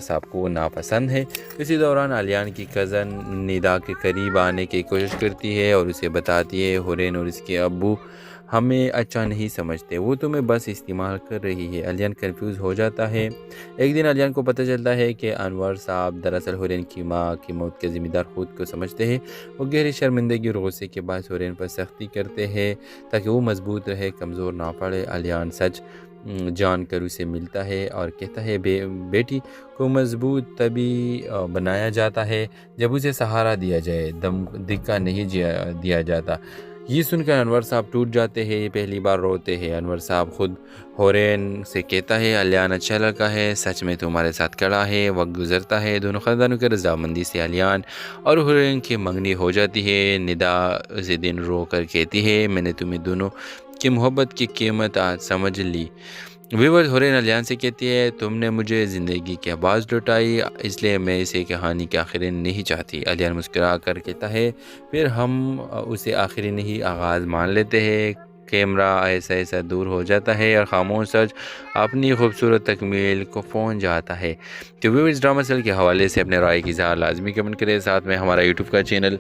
صاحب کو ناپسند ہے۔ اسی دوران علیان کی کزن ندا کے قریب آنے کی کوشش کرتی ہے اور اسے بتاتی ہے حورین اور اس کے ابو ہمیں اچھا نہیں سمجھتے، وہ تمہیں بس استعمال کر رہی ہے۔ علیان کنفیوز ہو جاتا ہے۔ ایک دن علیان کو پتہ چلتا ہے کہ انور صاحب دراصل حورین کی ماں کی موت کے ذمہ دار خود کو سمجھتے ہیں۔ وہ گہری شرمندگی اور غصے کے باعث حورین پر سختی کرتے ہیں تاکہ وہ مضبوط رہے، کمزور نہ پڑے۔ علیان سچ جان کر اسے ملتا ہے اور کہتا ہے بیٹی کو مضبوط تبھی بنایا جاتا ہے جب اسے سہارا دیا جائے، دھکا نہیں دیا جاتا۔ یہ سن کر انور صاحب ٹوٹ جاتے ہیں، پہلی بار روتے ہیں۔ انور صاحب خود حورین سے کہتا ہے علیان اچھا لڑکا ہے، سچ میں تمہارے ساتھ کھڑا ہے۔ وقت گزرتا ہے، دونوں خاندانوں کے رضامندی سے علیان اور حورین کی منگنی ہو جاتی ہے۔ ندا اسے دن رو کر کہتی ہے میں نے تمہیں دونوں کی محبت کی قیمت آج سمجھ لی۔ ویورز حورین علیان سے کہتی ہے تم نے مجھے زندگی کے آواز لوٹائی، اس لیے میں اسے کہانی کے آخری نہیں چاہتی۔ علیان مسکرا کر کہتا ہے پھر ہم اسے آخری نہیں آغاز مان لیتے ہیں۔ کیمرہ ایسا ایسا دور ہو جاتا ہے اور خاموش سچ اپنی خوبصورت تکمیل کو پہنچ جاتا ہے۔ تو ویورز ڈرامہ سیل کے حوالے سے اپنے رائے کی اظہار لازمی کمنٹ کریں، ساتھ میں ہمارا یوٹیوب کا چینل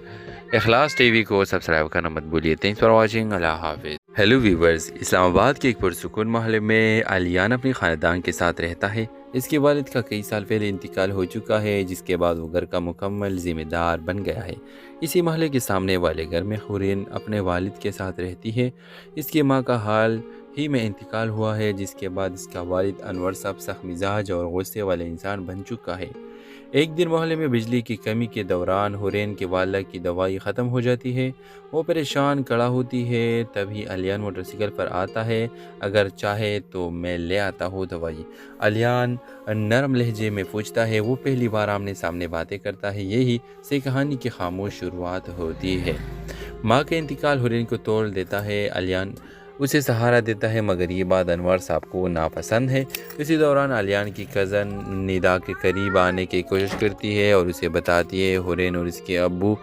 اخلاص ٹی وی کو سبسکرائب کرنا مت بھولیے۔ تھینکس فار واچنگ، اللہ حافظ۔ ہیلو ویورز، اسلام آباد کے ایک پرسکون محلے میں علیان اپنی خاندان کے ساتھ رہتا ہے۔ اس کے والد کا کئی سال پہلے انتقال ہو چکا ہے، جس کے بعد وہ گھر کا مکمل ذمہ دار بن گیا ہے۔ اسی محلے کے سامنے والے گھر میں حورین اپنے والد کے ساتھ رہتی ہے۔ اس کی ماں کا حال ہی میں انتقال ہوا ہے، جس کے بعد اس کا والد انور صاحب سخت مزاج اور غصے والے انسان بن چکا ہے۔ ایک دن محلے میں بجلی کی کمی کے دوران حورین کے والدہ کی دوائی ختم ہو جاتی ہے۔ وہ پریشان کھڑا ہوتی ہے، تبھی علیان موٹر سائیکل پر آتا ہے، اگر چاہے تو میں لے آتا ہوں دوائی۔ علیان نرم لہجے میں پوچھتا ہے، وہ پہلی بار آمنے سامنے باتیں کرتا ہے، یہی سے کہانی کی خاموش شروعات ہوتی ہے۔ ماں کے انتقال حورین کو توڑ دیتا ہے، علیان اسے سہارا دیتا ہے، مگر یہ بات انور صاحب کو ناپسند ہے۔ اسی دوران علیان کی کزن ندا کے قریب آنے کی کوشش کرتی ہے اور اسے بتاتی ہے حورین اور اس کے ابو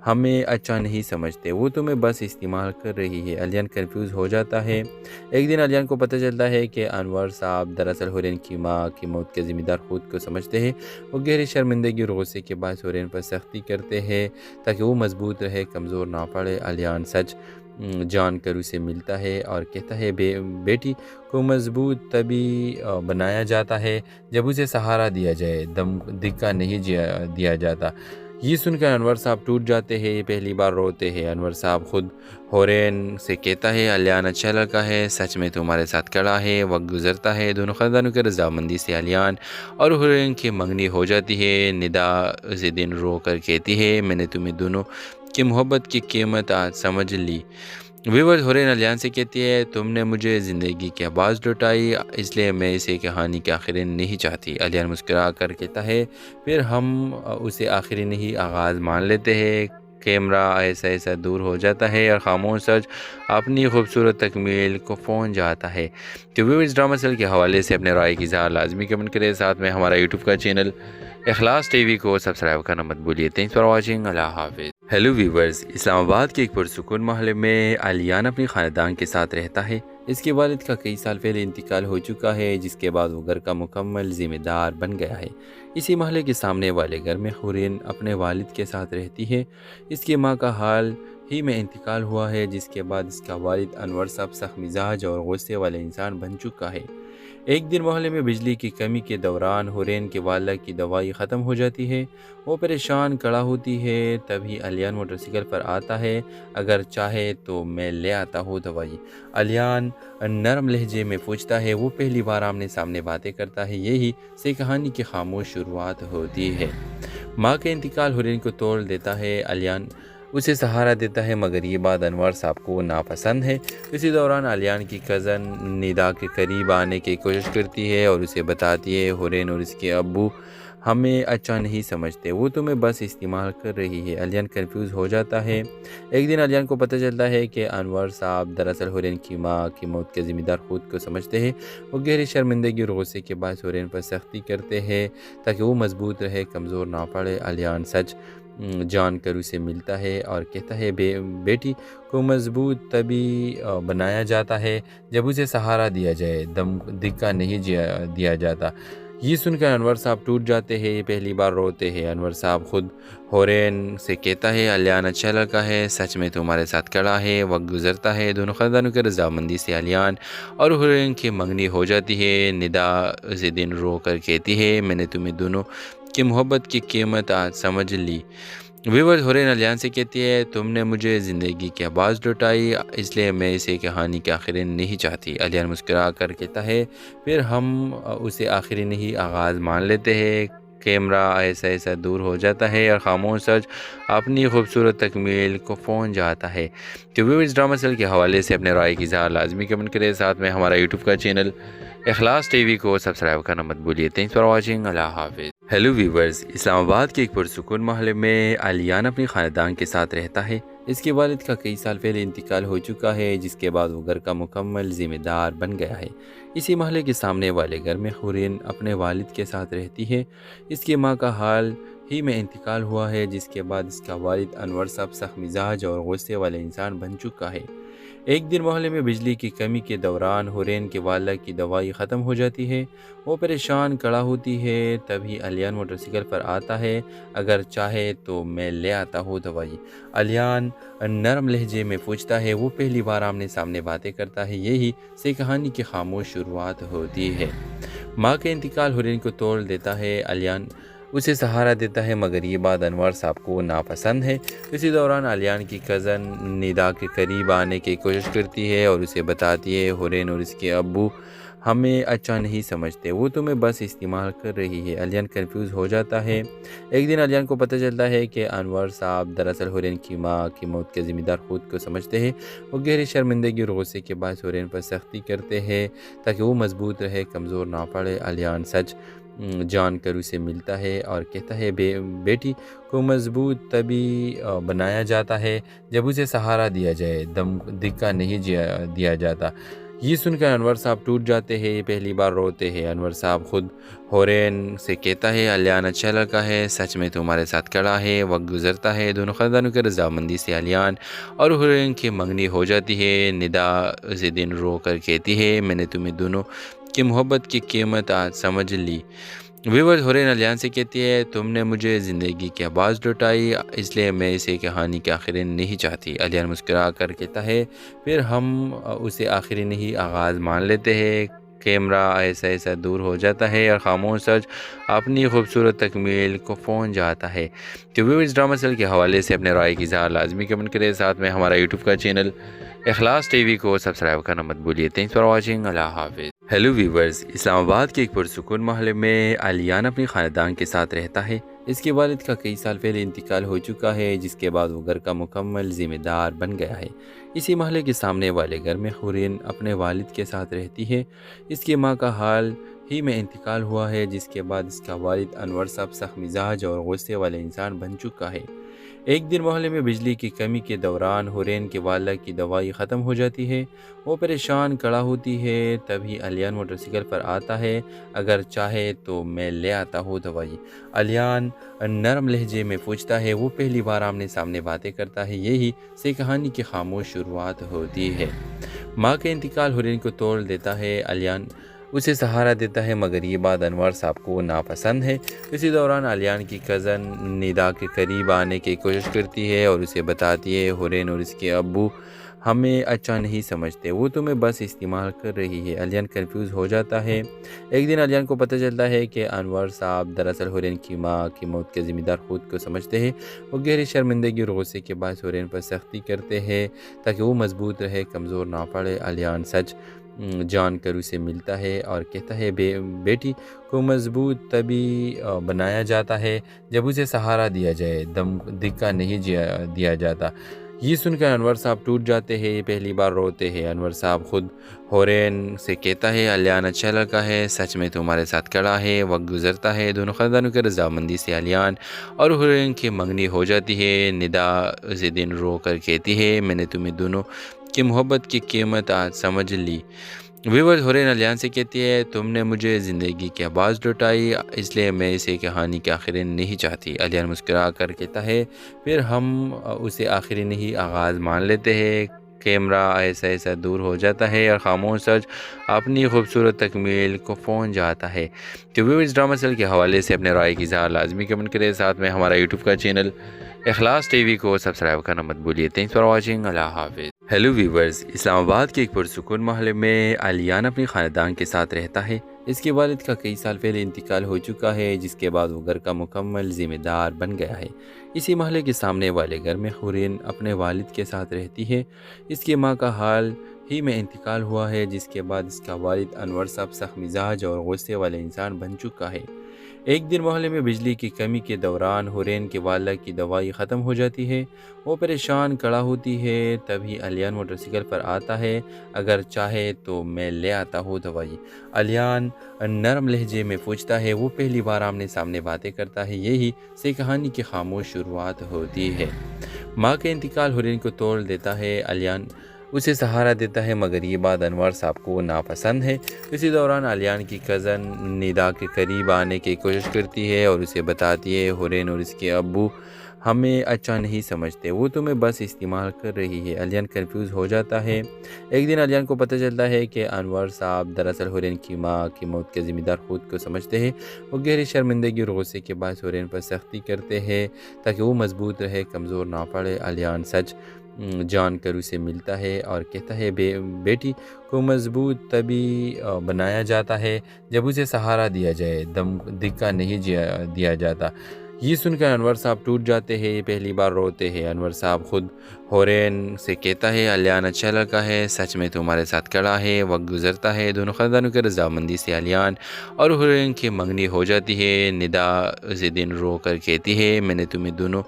ہمیں اچھا نہیں سمجھتے، وہ تمہیں بس استعمال کر رہی ہے۔ علیان کنفیوز ہو جاتا ہے۔ ایک دن علیان کو پتہ چلتا ہے کہ انور صاحب دراصل حورین کی ماں کی موت کے ذمہ دار خود کو سمجھتے ہیں۔ وہ گہری شرمندگی اور غصے کے باعث حورین پر سختی کرتے ہیں تاکہ وہ مضبوط رہے، کمزور نہ پڑے۔ علیان سچ جان کر اسے ملتا ہے اور کہتا ہے بیٹی کو مضبوط تبھی بنایا جاتا ہے جب اسے سہارا دیا جائے، دھکا نہیں دیا جاتا۔ یہ سن کر انور صاحب ٹوٹ جاتے ہیں، پہلی بار روتے ہیں۔ انور صاحب خود حورین سے کہتا ہے علیان اچھا لڑکا ہے، سچ میں تمہارے ساتھ کھڑا ہے۔ وقت گزرتا ہے، دونوں خاندانوں کے رضامندی سے علیان اور حورین کی منگنی ہو جاتی ہے۔ ندا اسے دن رو کر کہتی ہے میں نے تمہیں دونوں کی محبت کی قیمت آج سمجھ لی۔ ویورز حورین علیان سے کہتی ہے تم نے مجھے زندگی کی آواز لوٹائی، اس لیے میں اسے کہانی کے آخری نہیں چاہتی۔ علیان مسکرا کر کہتا ہے پھر ہم اسے آخری نہیں آغاز مان لیتے ہیں۔ کیمرہ ایسا ایسا دور ہو جاتا ہے اور خاموش سچ اپنی خوبصورت تکمیل کو پہنچ جاتا ہے۔ تو ویورز ڈرامہ سیل کے حوالے سے اپنے رائے کی اظہار لازمی کمنٹ کریں، ساتھ میں ہمارا یوٹیوب کا چینل اخلاص ٹی وی کو سبسکرائب کرنا مت بھولیے۔ تھینکس فار واچنگ، اللہ حافظ۔ ہیلو ویورز، اسلام آباد کے ایک پرسکون محلے میں علیان اپنی خاندان کے ساتھ رہتا ہے۔ اس کے والد کا کئی سال پہلے انتقال ہو چکا ہے، جس کے بعد وہ گھر کا مکمل ذمہ دار بن گیا ہے۔ اسی محلے کے سامنے والے گھر میں حورین اپنے والد کے ساتھ رہتی ہے۔ اس کی ماں کا حال ہی میں انتقال ہوا ہے، جس کے بعد اس کا والد انور صاحب سخت مزاج اور غصے والے انسان بن چکا ہے۔ ایک دن محلے میں بجلی کی کمی کے دوران حورین کے والدہ کی دوائی ختم ہو جاتی ہے۔ وہ پریشان کھڑا ہوتی ہے، تبھی علیان موٹر سائیکل پر آتا ہے، اگر چاہے تو میں لے آتا ہوں دوائی۔ علیان نرم لہجے میں پوچھتا ہے، وہ پہلی بار آمنے سامنے باتیں کرتا ہے، یہی سے کہانی کی خاموش شروعات ہوتی ہے۔ ماں کے انتقال حورین کو توڑ دیتا ہے، علیان اسے سہارا دیتا ہے، مگر یہ بات انور صاحب کو ناپسند ہے۔ اسی دوران علیان کی کزن ندا کے قریب آنے کی کوشش کرتی ہے اور اسے بتاتی ہے حورین اور اس کے ابو ہمیں اچھا نہیں سمجھتے، وہ تمہیں بس استعمال کر رہی ہے۔ علیان کنفیوز ہو جاتا ہے۔ ایک دن علیان کو پتہ چلتا ہے کہ انور صاحب دراصل حورین کی ماں کی موت کے ذمہ دار خود کو سمجھتے ہیں۔ وہ گہری شرمندگی اور غصے کے باعث حورین پر سختی کرتے ہیں تاکہ وہ مضبوط رہے، کمزور نہ پڑے۔ علیان سچ جان کر اسے ملتا ہے اور کہتا ہے بیٹی کو مضبوط تبھی بنایا جاتا ہے جب اسے سہارا دیا جائے، دھکا نہیں دیا جاتا۔ یہ سن کر انور صاحب ٹوٹ جاتے ہیں، پہلی بار روتے ہیں۔ انور صاحب خود حورین سے کہتا ہے علیان اچھا لڑکا ہے، سچ میں تمہارے ساتھ کھڑا ہے۔ وقت گزرتا ہے، دونوں خاندانوں کی رضامندی سے علیان اور حورین کی منگنی ہو جاتی ہے۔ ندا اسے دن رو کر کہتی ہے میں نے تمہیں دونوں کی محبت کی قیمت آج سمجھ لی۔ ویورز حورین علیان سے کہتی ہے تم نے مجھے زندگی کی آواز لوٹائی، اس لیے میں اسے کہانی کے آخری نہیں چاہتی۔ علیان مسکرا کر کہتا ہے پھر ہم اسے آخری نہیں آغاز مان لیتے ہیں۔ کیمرہ ایسا ایسا دور ہو جاتا ہے اور خاموش سچ اپنی خوبصورت تکمیل کو پہنچ جاتا ہے۔ تو ویورز ڈرامہ سیل کے حوالے سے اپنے رائے کی اظہار لازمی کمنٹ کریں، ساتھ میں ہمارا یوٹیوب کا چینل اخلاص ٹی وی کو سبسکرائب کرنا مت بھولیے۔ تھینکس فار واچنگ، اللہ حافظ۔ ہیلو ویورز، اسلام آباد کے ایک پرسکون محلے میں علیان اپنی خاندان کے ساتھ رہتا ہے۔ اس کے والد کا کئی سال پہلے انتقال ہو چکا ہے، جس کے بعد وہ گھر کا مکمل ذمہ دار بن گیا ہے۔ اسی محلے کے سامنے والے گھر میں حورین اپنے والد کے ساتھ رہتی ہے۔ اس کی ماں کا حال ہی میں انتقال ہوا ہے، جس کے بعد اس کا والد انور صاحب سخت مزاج اور غصے والے انسان بن چکا ہے۔ ایک دن محلے میں بجلی کی کمی کے دوران حورین کے والدہ کی دوائی ختم ہو جاتی ہے۔ وہ پریشان کھڑا ہوتی ہے، تبھی علیان موٹر سائیکل پر آتا ہے۔ اگر چاہے تو میں لے آتا ہوں دوائی، علیان نرم لہجے میں پوچھتا ہے۔ وہ پہلی بار آمنے سامنے باتیں کرتا ہے، یہی سے کہانی کی خاموش شروعات ہوتی ہے۔ ماں کے انتقال حورین کو توڑ دیتا ہے، علیان اسے سہارا دیتا ہے، مگر یہ بات انور صاحب کو ناپسند ہے۔ اسی دوران علیان کی کزن ندا کے قریب آنے کی کوشش کرتی ہے اور اسے بتاتی ہے حورین اور اس کے ابو ہمیں اچھا نہیں سمجھتے، وہ تمہیں بس استعمال کر رہی ہے۔ علیان کنفیوز ہو جاتا ہے۔ ایک دن علیان کو پتہ چلتا ہے کہ انور صاحب دراصل حورین کی ماں کی موت کے ذمہ دار خود کو سمجھتے ہیں۔ وہ گہری شرمندگی اور غصے کے باعث حورین پر سختی کرتے ہیں تاکہ وہ مضبوط رہے، کمزور نہ پڑے۔ علیان سچ جان کر اسے ملتا ہے اور کہتا ہے بیٹی کو مضبوط تبھی بنایا جاتا ہے جب اسے سہارا دیا جائے، دھکا نہیں دیا جاتا۔ یہ سن کر انور صاحب ٹوٹ جاتے ہیں، پہلی بار روتے ہیں۔ انور صاحب خود حورین سے کہتا ہے علیان اچھا لڑکا ہے، سچ میں تمہارے ساتھ کھڑا ہے۔ وقت گزرتا ہے، دونوں خاندانوں کی رضامندی سے علیان اور حورین کی منگنی ہو جاتی ہے۔ ندا اسے دن رو کر کہتی ہے میں نے تمہیں دونوں کی محبت کی قیمت آج سمجھ لی۔ ویورز حورین علیان سے کہتی ہے تم نے مجھے زندگی کی آواز لوٹائی، اس لیے میں اسے کہانی کے آخری نہیں چاہتی۔ علیان مسکرا کر کہتا ہے پھر ہم اسے آخری نہیں آغاز مان لیتے ہیں۔ کیمرہ ایسا ایسا دور ہو جاتا ہے اور خاموش سچ اپنی خوبصورت تکمیل کو پہنچ جاتا ہے۔ تو ویورز ڈرامہ سیل کے حوالے سے اپنے رائے کی اظہار لازمی کمنٹ کریں، ساتھ میں ہمارا یوٹیوب کا چینل اخلاص ٹی وی کو سبسکرائب کرنا مت بھولیے۔ تھینکس فار واچنگ، اللہ حافظ۔ ہیلو ویورز، اسلام آباد کے ایک پرسکون محلے میں علیان اپنی خاندان کے ساتھ رہتا ہے۔ اس کے والد کا کئی سال پہلے انتقال ہو چکا ہے، جس کے بعد وہ گھر کا مکمل ذمہ دار بن گیا ہے۔ اسی محلے کے سامنے والے گھر میں حورین اپنے والد کے ساتھ رہتی ہے۔ اس کی ماں کا حال ہی میں انتقال ہوا ہے، جس کے بعد اس کا والد انور صاحب سخت مزاج اور غصے والے انسان بن چکا ہے۔ ایک دن محلے میں بجلی کی کمی کے دوران حورین کے والدہ کی دوائی ختم ہو جاتی ہے۔ وہ پریشان کھڑا ہوتی ہے، تبھی علیان موٹر سائیکل پر آتا ہے۔ اگر چاہے تو میں لے آتا ہوں دوائی، علیان نرم لہجے میں پوچھتا ہے۔ وہ پہلی بار آمنے سامنے باتیں کرتا ہے، یہی سے کہانی کی خاموش شروعات ہوتی ہے۔ ماں کے انتقال حورین کو توڑ دیتا ہے، علیان اسے سہارا دیتا ہے، مگر یہ بات انور صاحب کو ناپسند ہے۔ اسی دوران علیان کی کزن ندا کے قریب آنے کی کوشش کرتی ہے اور اسے بتاتی ہے حورین اور اس کے ابو ہمیں اچھا نہیں سمجھتے، وہ تمہیں بس استعمال کر رہی ہے۔ علیان کنفیوز ہو جاتا ہے۔ ایک دن علیان کو پتہ چلتا ہے کہ انور صاحب دراصل حورین کی ماں کی موت کے ذمہ دار خود کو سمجھتے ہیں۔ وہ گہری شرمندگی اور غصے کے باعث حورین پر سختی کرتے ہیں تاکہ وہ مضبوط رہے، کمزور نہ پڑے۔ علیان سچ جان کر اسے ملتا ہے اور کہتا ہے بیٹی کو مضبوط تبھی بنایا جاتا ہے جب اسے سہارا دیا جائے، دھکا نہیں دیا جاتا۔ یہ سن کر انور صاحب ٹوٹ جاتے ہیں، پہلی بار روتے ہیں۔ انور صاحب خود حورین سے کہتا ہے علیان اچھا لڑکا ہے، سچ میں تمہارے ساتھ کھڑا ہے۔ وقت گزرتا ہے، دونوں خاندانوں کی رضامندی سے علیان اور حورین کی منگنی ہو جاتی ہے۔ ندا اسے دن رو کر کہتی ہے میں نے تمہیں دونوں کی محبت کی قیمت آج سمجھ لی۔ ویورز حورین علیان سے کہتی ہے تم نے مجھے زندگی کی آواز لوٹائی، اس لیے میں اسے کہانی کے آخری نہیں چاہتی۔ علیان مسکرا کر کہتا ہے پھر ہم اسے آخری نہیں آغاز مان لیتے ہیں۔ کیمرہ ایسا ایسا دور ہو جاتا ہے اور خاموش سچ اپنی خوبصورت تکمیل کو پہنچ جاتا ہے۔ تو ویورز ڈرامہ سیل کے حوالے سے اپنے رائے کی اظہار لازمی کمنٹ کریں، ساتھ میں ہمارا یوٹیوب کا چینل اخلاص ٹی وی کو سبسکرائب کرنا مت بھولیے۔ تھینکس فار واچنگ، اللہ حافظ۔ ہیلو ویورز، اسلام آباد کے ایک پرسکون محلے میں علیان اپنے خاندان کے ساتھ رہتا ہے۔ اس کے والد کا کئی سال پہلے انتقال ہو چکا ہے، جس کے بعد وہ گھر کا مکمل ذمہ دار بن گیا ہے۔ اسی محلے کے سامنے والے گھر میں حورین اپنے والد کے ساتھ رہتی ہے۔ اس کی ماں کا حال ہی میں انتقال ہوا ہے، جس کے بعد اس کا والد انور صاحب سخت مزاج اور غصے والے انسان بن چکا ہے۔ ایک دن محلے میں بجلی کی کمی کے دوران حورین کے والدہ کی دوائی ختم ہو جاتی ہے۔ وہ پریشان کھڑا ہوتی ہے، تبھی علیان موٹر سائیکل پر آتا ہے۔ اگر چاہے تو میں لے آتا ہوں دوائی، علیان نرم لہجے میں پوچھتا ہے۔ وہ پہلی بار آمنے سامنے باتیں کرتا ہے، یہی سے کہانی کی خاموش شروعات ہوتی ہے۔ ماں کے انتقال حورین کو توڑ دیتا ہے، علیان اسے سہارا دیتا ہے، مگر یہ بات انور صاحب کو ناپسند ہے۔ اسی دوران علیان کی کزن ندا کے قریب آنے کی کوشش کرتی ہے اور اسے بتاتی ہے حورین اور اس کے ابو ہمیں اچھا نہیں سمجھتے، وہ تمہیں بس استعمال کر رہی ہے۔ علیان کنفیوز ہو جاتا ہے۔ ایک دن علیان کو پتہ چلتا ہے کہ انور صاحب دراصل حورین کی ماں کی موت کے ذمہ دار خود کو سمجھتے ہیں۔ وہ گہری شرمندگی اور غصے کے باعث حورین پر سختی کرتے ہیں تاکہ وہ مضبوط رہے، کمزور نہ پڑے۔ علیان سچ جان کر اسے ملتا ہے اور کہتا ہے بیٹی کو مضبوط تبھی بنایا جاتا ہے جب اسے سہارا دیا جائے، دھکا نہیں دیا جاتا۔ یہ سن کر انور صاحب ٹوٹ جاتے ہیں، پہلی بار روتے ہیں۔ انور صاحب خود حورین سے کہتا ہے علیان اچھا لڑکا ہے، سچ میں تمہارے ساتھ کھڑا ہے۔ وقت گزرتا ہے، دونوں خاندانوں کے رضامندی سے علیان اور حورین کی منگنی ہو جاتی ہے۔ ندا اسی دن رو کر کہتی ہے میں نے تمہیں دونوں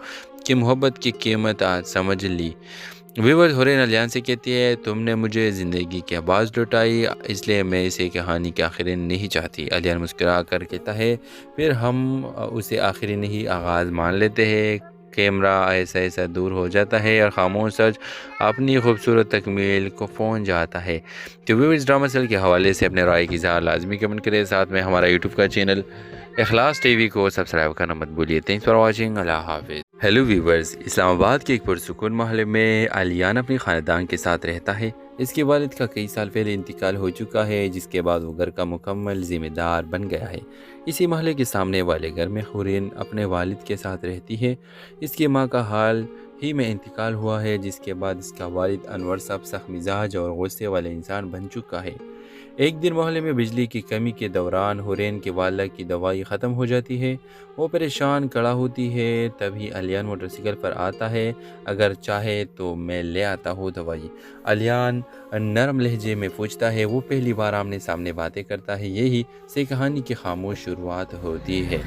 کی محبت کی قیمت آج سمجھ لی۔ ویورز، حورین علیان سے کہتی ہے تم نے مجھے زندگی کی آواز لوٹائی، اس لیے میں اسے کہانی کے آخری نہیں چاہتی۔ علیان مسکرا کر کہتا ہے پھر ہم اسے آخری نہیں آغاز مان لیتے ہیں۔ کیمرہ ایسا ایسا دور ہو جاتا ہے اور خاموش سچ اپنی خوبصورت تکمیل کو پہنچ جاتا ہے۔ تو ویورز، ڈرامہ سیل کے حوالے سے اپنے رائے کی اظہار لازمی کمنٹ کریں، ساتھ میں ہمارا یوٹیوب کا چینل اخلاص ٹی وی کو سبسکرائب کرنا مت بھولیے۔ تھینکس فار واچنگ، اللہ حافظ۔ ہیلو ویورز، اسلام آباد کے ایک پرسکون محلے میں علیان اپنے خاندان کے ساتھ رہتا ہے۔ اس کے والد کا کئی سال پہلے انتقال ہو چکا ہے، جس کے بعد وہ گھر کا مکمل ذمہ دار بن گیا ہے۔ اسی محلے کے سامنے والے گھر میں حورین اپنے والد کے ساتھ رہتی ہے۔ اس کی ماں کا حال ہی میں انتقال ہوا ہے، جس کے بعد اس کا والد انور صاحب سخت مزاج اور غصے والے انسان بن چکا ہے۔ ایک دن محلے میں بجلی کی کمی کے دوران حورین کے والدہ کی دوائی ختم ہو جاتی ہے۔ وہ پریشان کھڑا ہوتی ہے، تبھی علیان موٹر سائیکل پر آتا ہے۔ اگر چاہے تو میں لے آتا ہوں دوائی، علیان نرم لہجے میں پوچھتا ہے۔ وہ پہلی بار آمنے سامنے باتیں کرتا ہے، یہی سے کہانی کی خاموش شروعات ہوتی ہے۔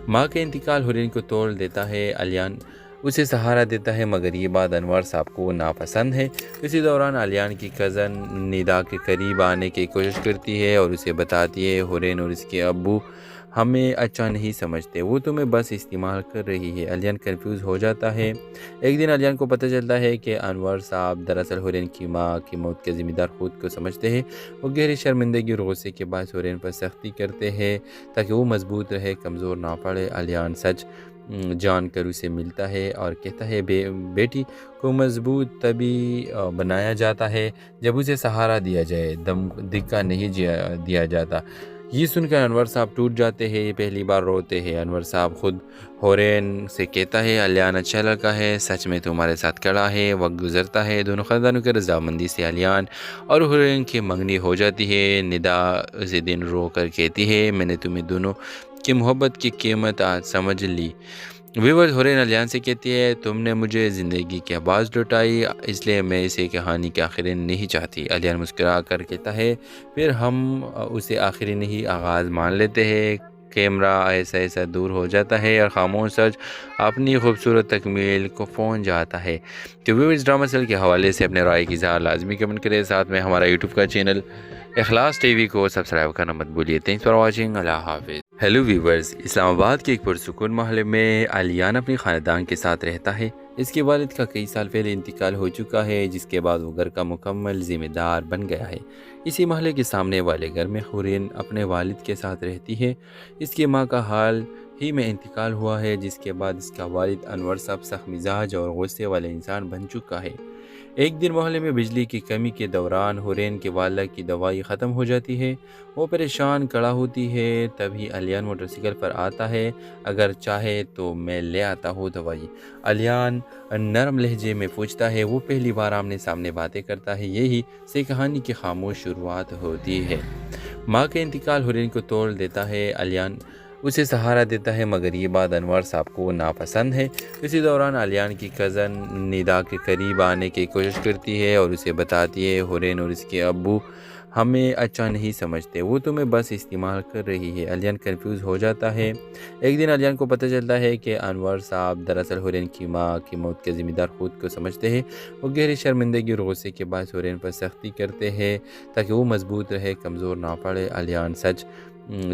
ماں کے انتقال حورین کو توڑ دیتا ہے، علیان اسے سہارا دیتا ہے، مگر یہ بات انور صاحب کو ناپسند ہے۔ اسی دوران علیان کی کزن ندا کے قریب آنے کی کوشش کرتی ہے اور اسے بتاتی ہے حورین اور اس کے ابو ہمیں اچھا نہیں سمجھتے، وہ تمہیں بس استعمال کر رہی ہے۔ علیان کنفیوز ہو جاتا ہے۔ ایک دن علیان کو پتہ چلتا ہے کہ انور صاحب دراصل حورین کی ماں کی موت کے ذمہ دار خود کو سمجھتے ہیں۔ وہ گہری شرمندگی اور غصے کے باعث حورین پر سختی کرتے ہیں تاکہ وہ مضبوط رہے، کمزور نہ پڑے۔ علیان سچ جان کر اسے ملتا ہے اور کہتا ہے بیٹی کو مضبوط تبھی بنایا جاتا ہے جب اسے سہارا دیا جائے، دھکا نہیں دیا جاتا۔ یہ سن کر انور صاحب ٹوٹ جاتے ہیں، پہلی بار روتے ہیں۔ انور صاحب خود حورین سے کہتا ہے علیان اچھا لڑکا ہے، سچ میں تمہارے ساتھ کھڑا ہے۔ وقت گزرتا ہے، دونوں خاندانوں کے رضامندی سے علیان اور حورین کی منگنی ہو جاتی ہے۔ ندا اسی دن رو کر کہتی ہے میں نے تمہیں دونوں کی محبت کی قیمت آج سمجھ لی۔ ویورز، حورین علیان سے کہتی ہے تم نے مجھے زندگی کی آواز لوٹائی، اس لیے میں اسے کہانی کے آخری نہیں چاہتی۔ علیان مسکرا کر کہتا ہے پھر ہم اسے آخری نہیں آغاز مان لیتے ہیں۔ کیمرہ ایسا ایسا دور ہو جاتا ہے اور خاموش سچ اپنی خوبصورت تکمیل کو پہنچ جاتا ہے۔ تو ویورز، ڈرامہ سیل کے حوالے سے اپنے رائے کی اظہار لازمی کمنٹ کریں، ساتھ میں ہمارا یوٹیوب کا چینل اخلاص ٹی وی کو سبسکرائب کرنا مت بھولیے۔ تھینکس فار واچنگ، اللہ حافظ۔ ہیلو ویورز، اسلام آباد کے ایک پرسکون محلے میں علیان اپنے خاندان کے ساتھ رہتا ہے۔ اس کے والد کا کئی سال پہلے انتقال ہو چکا ہے، جس کے بعد وہ گھر کا مکمل ذمہ دار بن گیا ہے۔ اسی محلے کے سامنے والے گھر میں حورین اپنے والد کے ساتھ رہتی ہے۔ اس کی ماں کا حال ہی میں انتقال ہوا ہے، جس کے بعد اس کا والد انور صاحب سخت مزاج اور غصے والے انسان بن چکا ہے۔ ایک دن محلے میں بجلی کی کمی کے دوران حورین کے والدہ کی دوائی ختم ہو جاتی ہے۔ وہ پریشان کھڑا ہوتی ہے، تبھی علیان موٹر سائیکل پر آتا ہے۔ اگر چاہے تو میں لے آتا ہوں دوائی، علیان نرم لہجے میں پوچھتا ہے۔ وہ پہلی بار آمنے سامنے باتیں کرتا ہے، یہی سے کہانی کی خاموش شروعات ہوتی ہے۔ ماں کا انتقال حورین کو توڑ دیتا ہے۔ علیان اسے سہارا دیتا ہے، مگر یہ بات انور صاحب کو ناپسند ہے۔ اسی دوران علیان کی کزن ندا کے قریب آنے کی کوشش کرتی ہے اور اسے بتاتی ہے حورین اور اس کے ابو ہمیں اچھا نہیں سمجھتے، وہ تمہیں بس استعمال کر رہی ہے۔ علیان کنفیوز ہو جاتا ہے۔ ایک دن علیان کو پتہ چلتا ہے کہ انور صاحب دراصل حورین کی ماں کی موت کے ذمہ دار خود کو سمجھتے ہیں۔ وہ گہری شرمندگی اور غصے کے باعث حورین پر سختی کرتے ہیں تاکہ وہ مضبوط رہے، کمزور نہ پڑے۔ علیان سچ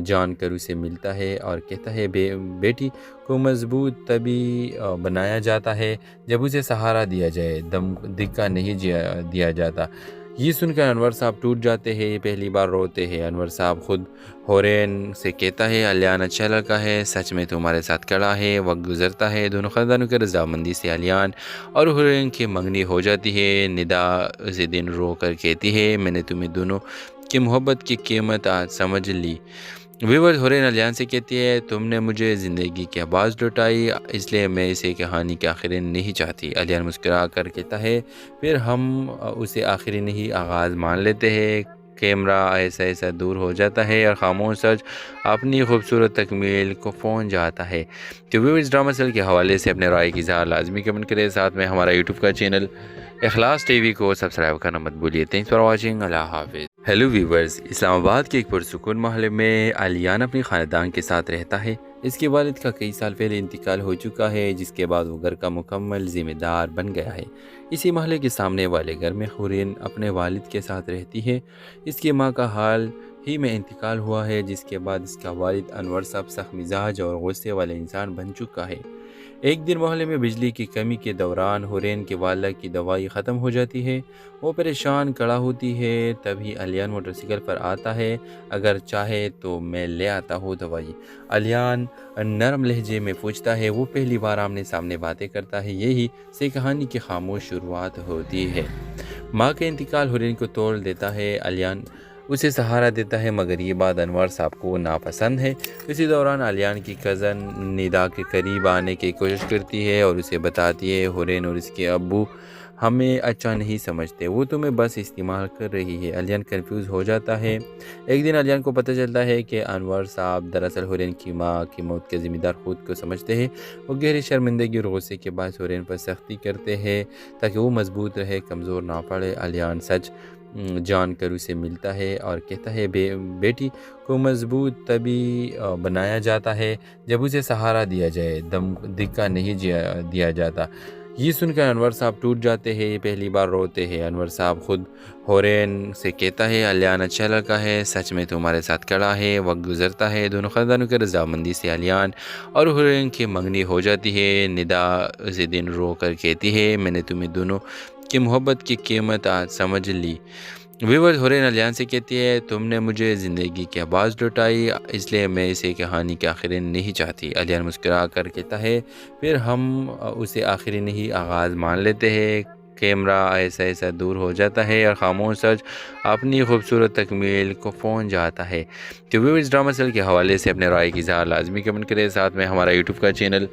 جان کر اسے ملتا ہے اور کہتا ہے بیٹی کو مضبوط تبھی بنایا جاتا ہے جب اسے سہارا دیا جائے، دھکا نہیں دیا جاتا۔ یہ سن کر انور صاحب ٹوٹ جاتے ہیں، پہلی بار روتے ہیں۔ انور صاحب خود حورین سے کہتا ہے علیان اچھا لڑکا ہے، سچ میں تمہارے ساتھ کھڑا ہے۔ وقت گزرتا ہے، دونوں خاندانوں کے رضامندی سے علیان اور حورین کی منگنی ہو جاتی ہے۔ ندا اسی دن رو کر کہتی ہے میں نے تمہیں دونوں کی محبت کی قیمت آج سمجھ لی۔ ویورز حورین علیان سے کہتی ہے تم نے مجھے زندگی کی آواز لوٹائی، اس لیے میں اسے کہانی کے آخری نہیں چاہتی۔ علیان مسکرا کر کہتا ہے پھر ہم اسے آخری نہیں آغاز مان لیتے ہیں۔ کیمرہ ایسا ایسا دور ہو جاتا ہے اور خاموش سچ اپنی خوبصورت تکمیل کو پہنچ جاتا ہے۔ تو ویورز ڈرامہ سیل کے حوالے سے اپنے رائے کی اظہار لازمی کمنٹ کریں، ساتھ میں ہمارا یوٹیوب کا چینل اخلاص ٹی وی کو سبسکرائب کرنا مت بھولیے۔ تھینکس فار واچنگ، اللہ حافظ۔ ہیلو ویورز، اسلام آباد کے ایک پرسکون محلے میں علیان اپنے خاندان کے ساتھ رہتا ہے۔ اس کے والد کا کئی سال پہلے انتقال ہو چکا ہے، جس کے بعد وہ گھر کا مکمل ذمہ دار بن گیا ہے۔ اسی محلے کے سامنے والے گھر میں حورین اپنے والد کے ساتھ رہتی ہے۔ اس کی ماں کا حال ہی میں انتقال ہوا ہے، جس کے بعد اس کا والد انور صاحب سخت مزاج اور غصے والے انسان بن چکا ہے۔ ایک دن محلے میں بجلی کی کمی کے دوران حورین کے والدہ کی دوائی ختم ہو جاتی ہے۔ وہ پریشان کھڑا ہوتی ہے، تبھی علیان موٹر سائیکل پر آتا ہے۔ اگر چاہے تو میں لے آتا ہوں دوائی، علیان نرم لہجے میں پوچھتا ہے۔ وہ پہلی بار آمنے سامنے باتیں کرتا ہے، یہی سے کہانی کی خاموش شروعات ہوتی ہے۔ ماں کا انتقال حورین کو توڑ دیتا ہے۔ علیان اسے سہارا دیتا ہے، مگر یہ بات انور صاحب کو ناپسند ہے۔ اسی دوران علیان کی کزن ندا کے قریب آنے کی کوشش کرتی ہے اور اسے بتاتی ہے حورین اور اس کے ابو ہمیں اچھا نہیں سمجھتے، وہ تمہیں بس استعمال کر رہی ہے۔ علیان کنفیوز ہو جاتا ہے۔ ایک دن علیان کو پتہ چلتا ہے کہ انور صاحب دراصل حورین کی ماں کی موت کے ذمہ دار خود کو سمجھتے ہیں۔ وہ گہری شرمندگی اور غصے کے باعث حورین پر سختی کرتے ہیں تاکہ وہ مضبوط رہے، کمزور نہ پڑے۔ علیان سچ جان کر اسے ملتا ہے اور کہتا ہے بیٹی کو مضبوط تبھی بنایا جاتا ہے جب اسے سہارا دیا جائے، دھکا نہیں دیا جاتا۔ یہ سن کر انور صاحب ٹوٹ جاتے ہیں، پہلی بار روتے ہیں۔ انور صاحب خود حورین سے کہتا ہے علیان اچھا لڑکا ہے، سچ میں تمہارے ساتھ کھڑا ہے۔ وقت گزرتا ہے، دونوں خاندانوں کے رضامندی سے علیان اور حورین کی منگنی ہو جاتی ہے۔ ندا اسی دن رو کر کہتی ہے میں نے تمہیں دونوں کی محبت کی قیمت آج سمجھ لی۔ ویورز حورین علیان سے کہتی ہے تم نے مجھے زندگی کی آواز لوٹائی، اس لیے میں اسے کہانی کے آخری نہیں چاہتی۔ علیان مسکرا کر کہتا ہے پھر ہم اسے آخری نہیں آغاز مان لیتے ہیں۔ کیمرہ ایسا ایسا دور ہو جاتا ہے اور خاموش سچ اپنی خوبصورت تکمیل کو پہنچ جاتا ہے۔ تو ویورز ڈرامہ سیل کے حوالے سے اپنے رائے کی اظہار لازمی کمنٹ کریں، ساتھ میں ہمارا یوٹیوب کا چینل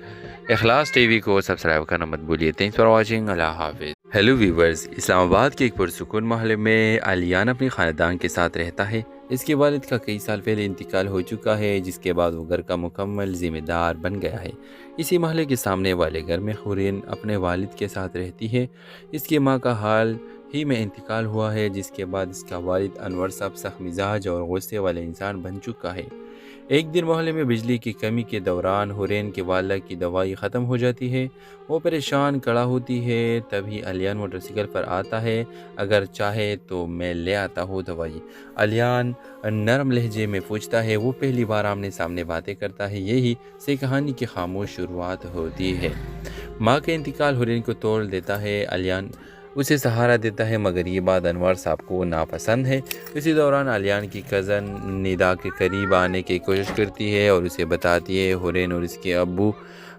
اخلاص ٹی وی کو سبسکرائب کرنا مت بھولیے۔ تھینکس فار واچنگ، اللہ حافظ۔ ہیلو ویورز، اسلام آباد کے ایک پرسکون محلے میں علیان اپنے خاندان کے ساتھ رہتا ہے۔ اس کے والد کا کئی سال پہلے انتقال ہو چکا ہے، جس کے بعد وہ گھر کا مکمل ذمہ دار بن گیا ہے۔ اسی محلے کے سامنے والے گھر میں حورین اپنے والد کے ساتھ رہتی ہے۔ اس کی ماں کا حال ہی میں انتقال ہوا ہے، جس کے بعد اس کا والد انور صاحب سخت مزاج اور غصے والے انسان بن چکا ہے۔ ایک دن محلے میں بجلی کی کمی کے دوران حورین کے والدہ کی دوائی ختم ہو جاتی ہے۔ وہ پریشان کھڑا ہوتی ہے، تبھی علیان موٹر سائیکل پر آتا ہے۔ اگر چاہے تو میں لے آتا ہوں دوائی، علیان نرم لہجے میں پوچھتا ہے۔ وہ پہلی بار آمنے سامنے باتیں کرتا ہے، یہی سے کہانی کی خاموش شروعات ہوتی ہے۔ ماں کا انتقال حورین کو توڑ دیتا ہے۔ علیان اسے سہارا دیتا ہے، مگر یہ بات انور صاحب کو ناپسند ہے۔ اسی دوران علیان کی کزن ندا کے قریب آنے کی کوشش کرتی ہے اور اسے بتاتی ہے حورین اور اس کے ابو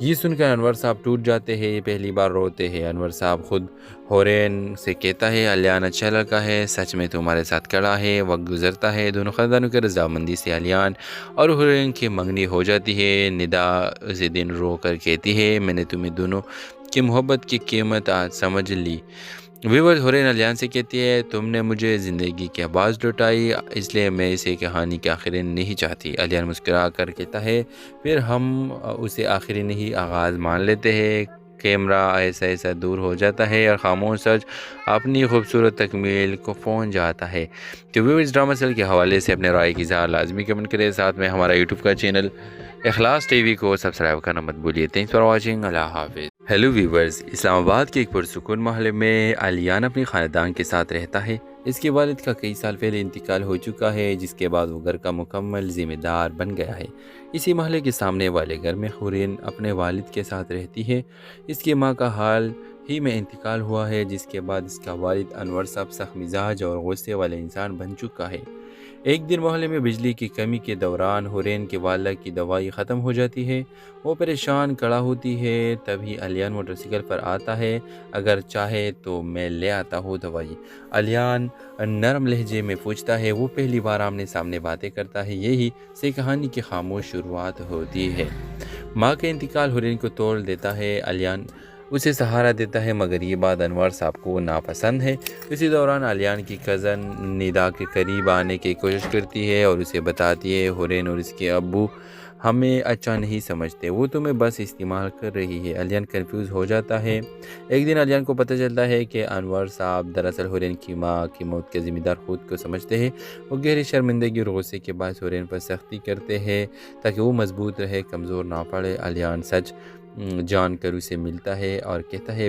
یہ سن کر انور صاحب ٹوٹ جاتے ہیں، پہلی بار روتے ہیں۔ انور صاحب خود حورین سے کہتا ہے علیان اچھا لڑکا ہے، سچ میں تمہارے ساتھ کھڑا ہے۔ وقت گزرتا ہے، دونوں خاندانوں کی رضامندی سے علیان اور حورین کی منگنی ہو جاتی ہے۔ ندا اسی دن رو کر کہتی ہے میں نے تمہیں دونوں کی محبت کی قیمت آج سمجھ لی۔ ویورز، حورین علیان سے کہتی ہے تم نے مجھے زندگی کی آواز لوٹائی، اس لیے میں اسے کہانی کے آخری نہیں چاہتی۔ علیان مسکرا کر کہتا ہے پھر ہم اسے آخری نہیں آغاز مان لیتے ہیں۔ کیمرہ ایسا ایسا دور ہو جاتا ہے اور خاموش سچ اپنی خوبصورت تکمیل کو پہنچ جاتا ہے۔ تو ویورز، ڈرامہ سیل کے حوالے سے اپنے رائے کی اظہار لازمی کمنٹ کریں، ساتھ میں ہمارا یوٹیوب کا چینل اخلاص ٹی وی کو سبسکرائب کرنا مت بھولیے۔ تھینکس فار واچنگ، اللہ حافظ۔ ہیلو ویورز، اسلام آباد کے ایک پرسکون محلے میں علیان اپنے خاندان کے ساتھ رہتا ہے۔ اس کے والد کا کئی سال پہلے انتقال ہو چکا ہے، جس کے بعد وہ گھر کا مکمل ذمہ دار بن گیا ہے۔ اسی محلے کے سامنے والے گھر میں حورین اپنے والد کے ساتھ رہتی ہے۔ اس کی ماں کا حال ہی میں انتقال ہوا ہے، جس کے بعد اس کا والد انور صاحب سخت مزاج اور غصے والے انسان بن چکا ہے۔ ایک دن محلے میں بجلی کی کمی کے دوران حورین کے والدہ کی دوائی ختم ہو جاتی ہے۔ وہ پریشان کھڑا ہوتی ہے، تبھی علیان موٹر سائیکل پر آتا ہے۔ اگر چاہے تو میں لے آتا ہوں دوائی، علیان نرم لہجے میں پوچھتا ہے۔ وہ پہلی بار آمنے سامنے باتیں کرتا ہے، یہی سے کہانی کی خاموش شروعات ہوتی ہے۔ ماں کا انتقال حورین کو توڑ دیتا ہے، علیان اسے سہارا دیتا ہے، مگر یہ بات انور صاحب کو ناپسند ہے۔ اسی دوران علیان کی کزن ندا کے قریب آنے کی کوشش کرتی ہے اور اسے بتاتی ہے حورین اور اس کے ابو ہمیں اچھا نہیں سمجھتے، وہ تمہیں بس استعمال کر رہی ہے۔ علیان کنفیوز ہو جاتا ہے۔ ایک دن علیان کو پتہ چلتا ہے کہ انور صاحب دراصل حورین کی ماں کی موت کے ذمہ دار خود کو سمجھتے ہیں۔ وہ گہری شرمندگی اور غصے کے باعث حورین پر سختی کرتے ہیں تاکہ وہ مضبوط رہے، کمزور نہ پڑے۔ علیان سچ جان کر اسے ملتا ہے اور کہتا ہے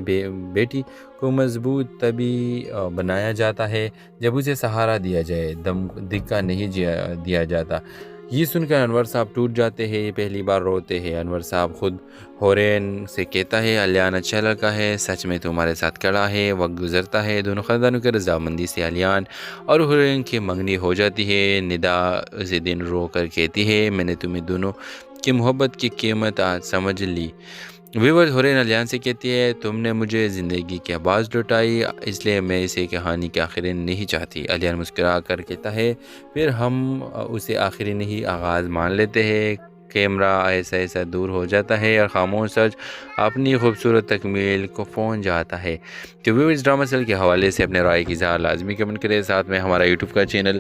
بیٹی کو مضبوط تبھی بنایا جاتا ہے جب اسے سہارا دیا جائے، دھکا نہیں دیا جاتا۔ یہ سن کر انور صاحب ٹوٹ جاتے ہیں، پہلی بار روتے ہیں۔ انور صاحب خود حورین سے کہتا ہے علیان اچھا لڑکا ہے، سچ میں تمہارے ساتھ کھڑا ہے۔ وقت گزرتا ہے، دونوں خاندانوں کی رضامندی سے علیان اور حورین کی منگنی ہو جاتی ہے۔ ندا اسی دن رو کر کہتی ہے میں نے تمہیں دونوں کی محبت کی قیمت آج سمجھ لی۔ ویورز، حورین علیان سے کہتی ہے تم نے مجھے زندگی کی آواز لوٹائی، اس لیے میں اسے کہانی کے آخری نہیں چاہتی۔ علیان مسکرا کر کہتا ہے پھر ہم اسے آخری نہیں آغاز مان لیتے ہیں۔ کیمرہ ایسا ایسا دور ہو جاتا ہے اور خاموش سچ اپنی خوبصورت تکمیل کو پہنچ جاتا ہے۔ تو ویورز، ڈرامہ سیل کے حوالے سے اپنے رائے کی اظہار لازمی کمنٹ کریں، ساتھ میں ہمارا یوٹیوب کا چینل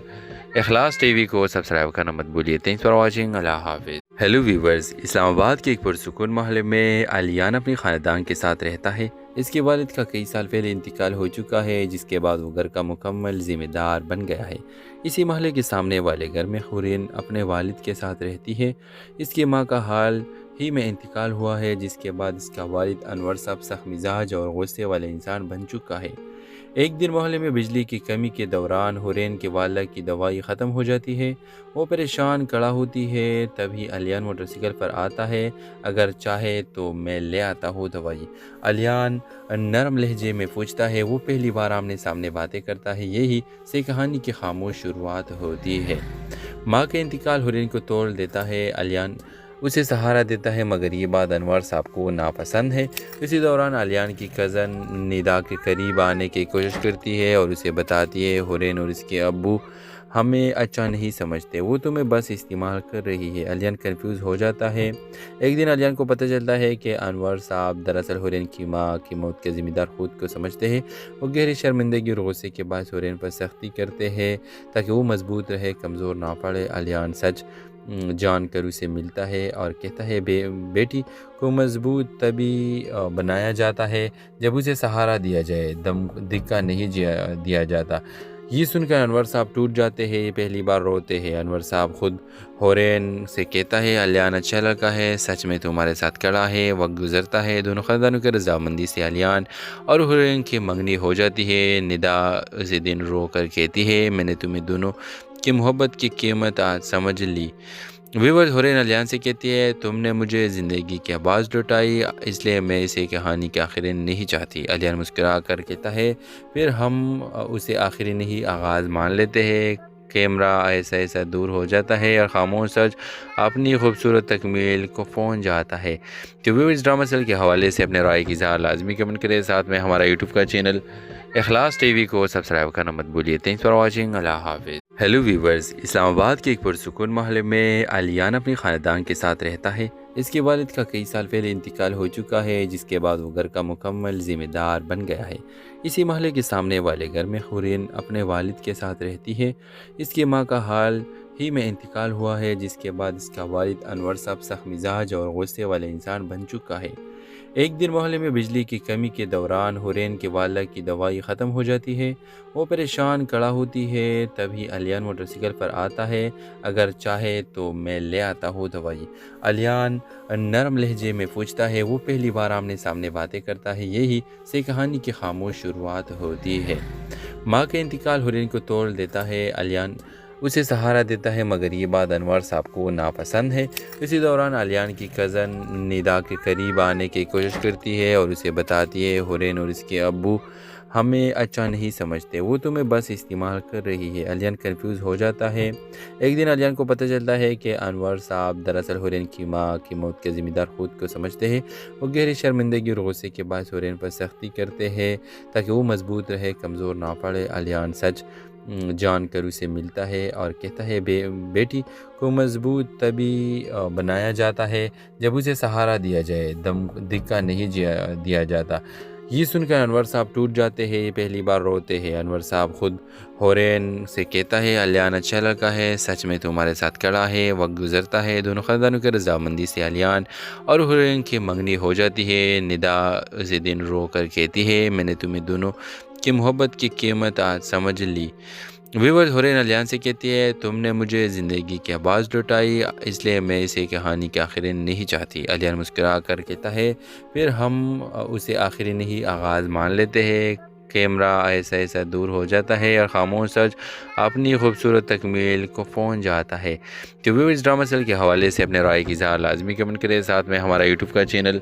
اخلاص ٹی وی کو سبسکرائب کرنا مت بھولیے۔ تھینکس فار واچنگ، اللہ حافظ۔ ہیلو ویورز، اسلام آباد کے ایک پرسکون محلے میں علیان اپنے خاندان کے ساتھ رہتا ہے۔ اس کے والد کا کئی سال پہلے انتقال ہو چکا ہے، جس کے بعد وہ گھر کا مکمل ذمہ دار بن گیا ہے۔ اسی محلے کے سامنے والے گھر میں حورین اپنے والد کے ساتھ رہتی ہے۔ اس کی ماں کا حال ہی میں انتقال ہوا ہے، جس کے بعد اس کا والد انور صاحب سخت مزاج اور غصے والے انسان بن چکا ہے۔ ایک دن محلے میں بجلی کی کمی کے دوران حورین کے والدہ کی دوائی ختم ہو جاتی ہے۔ وہ پریشان کھڑا ہوتی ہے، تبھی علیان موٹر سائیکل پر آتا ہے۔ اگر چاہے تو میں لے آتا ہوں دوائی، علیان نرم لہجے میں پوچھتا ہے۔ وہ پہلی بار آمنے سامنے باتیں کرتا ہے، یہی سے کہانی کی خاموش شروعات ہوتی ہے۔ ماں کا انتقال حورین کو توڑ دیتا ہے، علیان اسے سہارا دیتا ہے، مگر یہ بات انور صاحب کو ناپسند ہے۔ اسی دوران علیان کی کزن ندا کے قریب آنے کی کوشش کرتی ہے اور اسے بتاتی ہے حورین اور اس کے ابو ہمیں اچھا نہیں سمجھتے، وہ تمہیں بس استعمال کر رہی ہے۔ علیان کنفیوز ہو جاتا ہے۔ ایک دن علیان کو پتہ چلتا ہے کہ انور صاحب دراصل حورین کی ماں کی موت کے ذمہ دار خود کو سمجھتے ہیں۔ وہ گہری شرمندگی اور غصے کے باعث حورین پر سختی کرتے ہیں تاکہ وہ مضبوط رہے، کمزور نہ پڑے۔ علیان سچ جان کر اسے ملتا ہے اور کہتا ہے بیٹی کو مضبوط تبھی بنایا جاتا ہے جب اسے سہارا دیا جائے، دھکا نہیں دیا جاتا۔ یہ سن کر انور صاحب ٹوٹ جاتے ہیں، پہلی بار روتے ہیں۔ انور صاحب خود حورین سے کہتا ہے علیان اچھا لڑکا ہے، سچ میں تمہارے ساتھ کھڑا ہے۔ وقت گزرتا ہے، دونوں خاندانوں کی رضامندی سے علیان اور حورین کی منگنی ہو جاتی ہے۔ ندا اسی دن رو کر کہتی ہے میں نے تمہیں دونوں کی محبت کی قیمت آج سمجھ لی۔ ویورز، حورین علیان سے کہتی ہے تم نے مجھے زندگی کی آواز لوٹائی، اس لیے میں اسے کہانی کے آخری نہیں چاہتی۔ علیان مسکرا کر کہتا ہے پھر ہم اسے آخری نہیں آغاز مان لیتے ہیں۔ کیمرہ ایسا ایسا دور ہو جاتا ہے اور خاموش سچ اپنی خوبصورت تکمیل کو پہنچ جاتا ہے۔ تو ویورز ڈرامہ سیریل کے حوالے سے اپنے رائے کی اظہار لازمی کمنٹ کریں، ساتھ میں ہمارا یوٹیوب کا چینل اخلاص ٹی وی کو سبسکرائب کرنا مت بھولیے۔ تھینکس فار واچنگ، اللہ حافظ۔ ہیلو ویورز، اسلام آباد کے ایک پرسکون محلے میں علیان اپنے خاندان کے ساتھ رہتا ہے۔ اس کے والد کا کئی سال پہلے انتقال ہو چکا ہے، جس کے بعد وہ گھر کا مکمل ذمہ دار بن گیا ہے۔ اسی محلے کے سامنے والے گھر میں حورین اپنے والد کے ساتھ رہتی ہے۔ اس کی ماں کا حال ہی میں انتقال ہوا ہے، جس کے بعد اس کا والد انور صاحب سخت مزاج اور غصے والے انسان بن چکا ہے۔ ایک دن محلے میں بجلی کی کمی کے دوران حورین کے والدہ کی دوائی ختم ہو جاتی ہے۔ وہ پریشان کھڑا ہوتی ہے، تبھی علیان موٹر سائیکل پر آتا ہے۔ اگر چاہے تو میں لے آتا ہوں دوائی، علیان نرم لہجے میں پوچھتا ہے۔ وہ پہلی بار آمنے سامنے باتیں کرتا ہے، یہی سے کہانی کی خاموش شروعات ہوتی ہے۔ ماں کا انتقال حورین کو توڑ دیتا ہے۔ علیان اسے سہارا دیتا ہے، مگر یہ بات انور صاحب کو ناپسند ہے۔ اسی دوران علیان کی کزن ندا کے قریب آنے کی کوشش کرتی ہے اور اسے بتاتی ہے حورین اور اس کے ابو ہمیں اچھا نہیں سمجھتے، وہ تمہیں بس استعمال کر رہی ہے۔ علیان کنفیوز ہو جاتا ہے۔ ایک دن علیان کو پتہ چلتا ہے کہ انور صاحب دراصل حورین کی ماں کی موت کے ذمہ دار خود کو سمجھتے ہیں۔ وہ گہری شرمندگی اور غصے کے باعث حورین پر سختی کرتے ہیں تاکہ وہ مضبوط رہے، کمزور نہ پڑے۔ علیان سچ جان کر اسے ملتا ہے اور کہتا ہے بیٹی کو مضبوط تبھی بنایا جاتا ہے جب اسے سہارا دیا جائے، دھکا نہیں دیا جاتا۔ یہ سن کر انور صاحب ٹوٹ جاتے ہیں، پہلی بار روتے ہیں۔ انور صاحب خود حورین سے کہتا ہے علیان اچھا لڑکا ہے، سچ میں تمہارے ساتھ کھڑا ہے۔ وقت گزرتا ہے، دونوں خاندانوں کی رضامندی سے علیان اور حورین کی منگنی ہو جاتی ہے۔ ندا اسی دن رو کر کہتی ہے میں نے تمہیں دونوں کی محبت کی قیمت آج سمجھ لی۔ ویورز، حورین علیان سے کہتی ہے تم نے مجھے زندگی کی آواز لوٹائی، اس لیے میں اسے کہانی کے آخری نہیں چاہتی۔ علیان مسکرا کر کہتا ہے پھر ہم اسے آخری نہیں آغاز مان لیتے ہیں۔ کیمرہ ایسا ایسا دور ہو جاتا ہے اور خاموش سچ اپنی خوبصورت تکمیل کو پہنچ جاتا ہے۔ تو ویورز، ڈرامہ سیریل کے حوالے سے اپنے رائے کی اظہار لازمی کمنٹ کریں، ساتھ میں ہمارا یوٹیوب کا چینل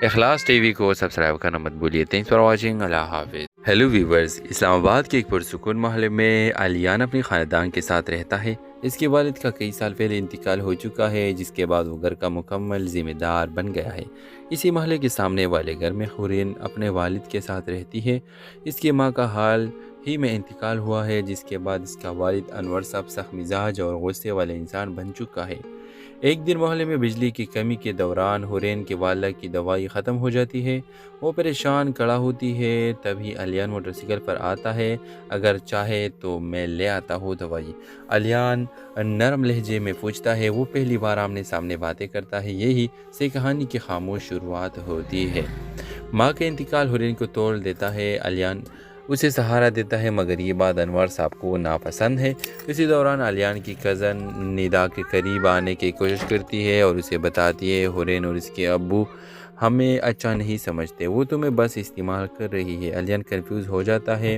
اخلاص ٹی وی کو سبسکرائب کرنا مت بھولیے۔ تھینکس فار واچنگ، اللہ حافظ۔ ہیلو ویورز، اسلام آباد کے ایک پرسکون محلے میں علیان اپنے خاندان کے ساتھ رہتا ہے۔ اس کے والد کا کئی سال پہلے انتقال ہو چکا ہے، جس کے بعد وہ گھر کا مکمل ذمہ دار بن گیا ہے۔ اسی محلے کے سامنے والے گھر میں حورین اپنے والد کے ساتھ رہتی ہے۔ اس کی ماں کا حال ہی میں انتقال ہوا ہے، جس کے بعد اس کا والد انور صاحب سخت مزاج اور غصے والے انسان بن چکا ہے۔ ایک دن محلے میں بجلی کی کمی کے دوران حورین کے والدہ کی دوائی ختم ہو جاتی ہے۔ وہ پریشان کھڑا ہوتی ہے، تبھی علیان موٹر سائیکل پر آتا ہے۔ اگر چاہے تو میں لے آتا ہوں دوائی، علیان نرم لہجے میں پوچھتا ہے۔ وہ پہلی بار آمنے سامنے باتیں کرتا ہے، یہی سے کہانی کی خاموش شروعات ہوتی ہے۔ ماں کا انتقال حورین کو توڑ دیتا ہے۔ علیان اسے سہارا دیتا ہے، مگر یہ بات انور صاحب کو ناپسند ہے۔ اسی دوران علیان کی کزن ندا کے قریب آنے کی کوشش کرتی ہے اور اسے بتاتی ہے حورین اور اس کے ابو ہمیں اچھا نہیں سمجھتے، وہ تمہیں بس استعمال کر رہی ہے۔ علیان کنفیوز ہو جاتا ہے۔